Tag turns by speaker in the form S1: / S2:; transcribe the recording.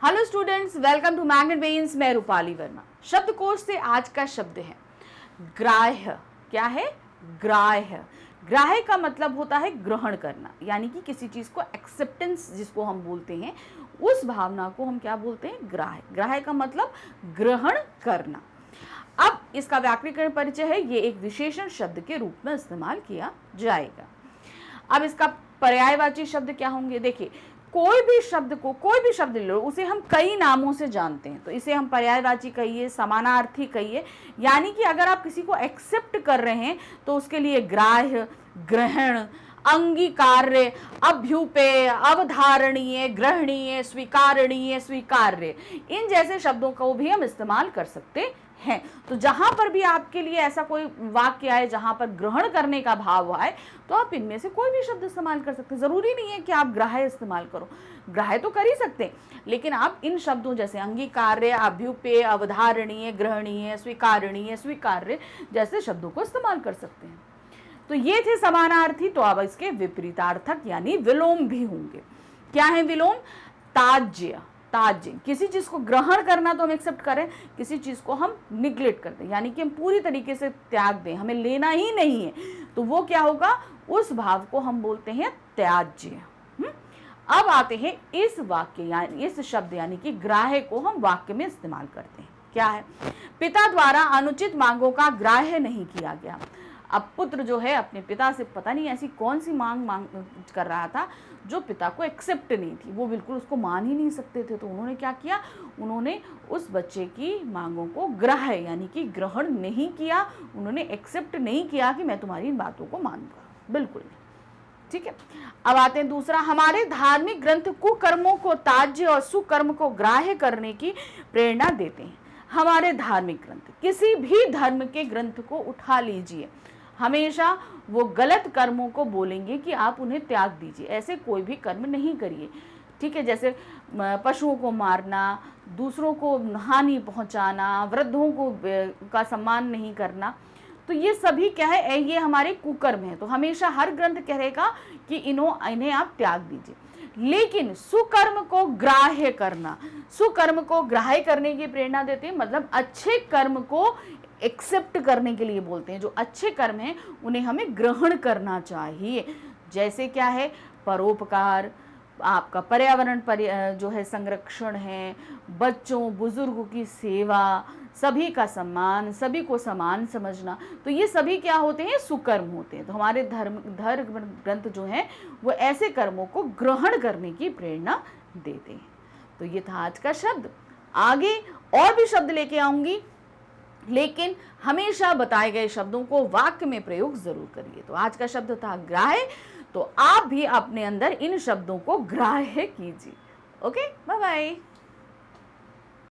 S1: Hello students, welcome to Magnet Brains. मैं रूपाली वर्मा। शब्दकोश से आज का शब्द है ग्राह्य। क्या है? ग्राह्य। ग्राह्य का मतलब होता है ग्रहण करना, यानी कि किसी चीज को एक्सेप्टेंस जिसको हम बोलते हैं, उस भावना को हम क्या बोलते हैं? ग्राह्य। ग्राह्य का मतलब ग्रहण करना। अब इसका व्याकरणिक परिचय है, ये एक विशेषण शब्द के रूप में इस्तेमाल किया जाएगा। अब इसका पर्यायवाची शब्द क्या होंगे? देखिए, कोई भी शब्द ले लो, उसे हम कई नामों से जानते हैं, तो इसे हम पर्यायवाची कहिए, समानार्थी कहिए। यानी कि अगर आप किसी को एक्सेप्ट कर रहे हैं तो उसके लिए ग्राह्य, ग्रहण, अंगीकार्य, अभ्युपेय, अवधारणीय, ग्रहणीय, स्वीकारणीय, स्वीकार्य, इन जैसे शब्दों को भी हम इस्तेमाल कर सकते हैं। तो जहां पर भी आपके लिए ऐसा कोई वाक्य आए जहां पर ग्रहण करने का भाव आए, तो आप इनमें से कोई भी शब्द इस्तेमाल कर सकते हैं। जरूरी नहीं है कि आप ग्राह्य इस्तेमाल करो, ग्राह्य तो कर ही सकते हैं, लेकिन आप इन शब्दों जैसे अंगीकार्य, अभ्युपेय, अवधारणीय, ग्रहणीय, स्वीकारणीय, स्वीकार्य जैसे शब्दों को इस्तेमाल कर सकते हैं। तो ये थे समानार्थी। तो अब इसके विपरीतार्थक यानी विलोम भी होंगे। क्या है विलोम? ताज्य। ताज्य, किसी चीज को ग्रहण करना तो हम एक्सेप्ट करें, किसी चीज को हम निग्लेक्ट कर दें, यानी कि हम पूरी तरीके से त्याग दें, हमें लेना ही नहीं है, तो वो क्या होगा? उस भाव को हम बोलते हैं त्याज्य। अब आते हैं इस वाक्य यानी इस शब्द यानी कि ग्राह्य को हम वाक्य में इस्तेमाल करते हैं। क्या है? पिता द्वारा अनुचित मांगों का ग्राह्य नहीं किया गया। अब पुत्र जो है अपने पिता से पता नहीं ऐसी कौन सी मांग कर रहा था जो पिता को एक्सेप्ट नहीं थी, वो बिल्कुल उसको मान ही नहीं सकते थे। तो उन्होंने क्या किया? उन्होंने उस बच्चे की मांगों को ग्राह्य यानी कि ग्रहण नहीं किया, उन्होंने एक्सेप्ट नहीं किया कि मैं तुम्हारी इन बातों को मानूंगा, बिल्कुल नहीं। ठीक है, अब आते हैं दूसरा। हमारे धार्मिक ग्रंथ कुकर्मों को त्याज्य और सुकर्म को ग्राह्य करने की प्रेरणा देते हैं। हमारे धार्मिक ग्रंथ, किसी भी धर्म के ग्रंथ को उठा लीजिए, हमेशा वो गलत कर्मों को बोलेंगे कि आप उन्हें त्याग दीजिए, ऐसे कोई भी कर्म नहीं करिए। ठीक है, जैसे पशुओं को मारना, दूसरों को हानि पहुंचाना, वृद्धों को का सम्मान नहीं करना, तो ये सभी क्या है? ये हमारे कुकर्म है। तो हमेशा हर ग्रंथ कहेगा कि इन्हें आप त्याग दीजिए। लेकिन सुकर्म को ग्राह्य करना, सुकर्म को ग्राह्य करने की प्रेरणा देते हैं, मतलब अच्छे कर्म को एक्सेप्ट करने के लिए बोलते हैं। जो अच्छे कर्म हैं उन्हें हमें ग्रहण करना चाहिए। जैसे क्या है? परोपकार, आपका पर्यावरण जो है संरक्षण है, बच्चों बुजुर्गों की सेवा, सभी का सम्मान, सभी को समान समझना, तो ये सभी क्या होते हैं? सुकर्म होते हैं। तो हमारे धर्म ग्रंथ जो हैं वो ऐसे कर्मों को ग्रहण करने की प्रेरणा देते हैं। तो ये था आज का शब्द। आगे और भी शब्द लेके आऊंगी, लेकिन हमेशा बताए गए शब्दों को वाक्य में प्रयोग जरूर करिए। तो आज का शब्द था ग्राह्य, तो आप भी अपने अंदर इन शब्दों को ग्राह्य कीजिए। Okay, bye bye.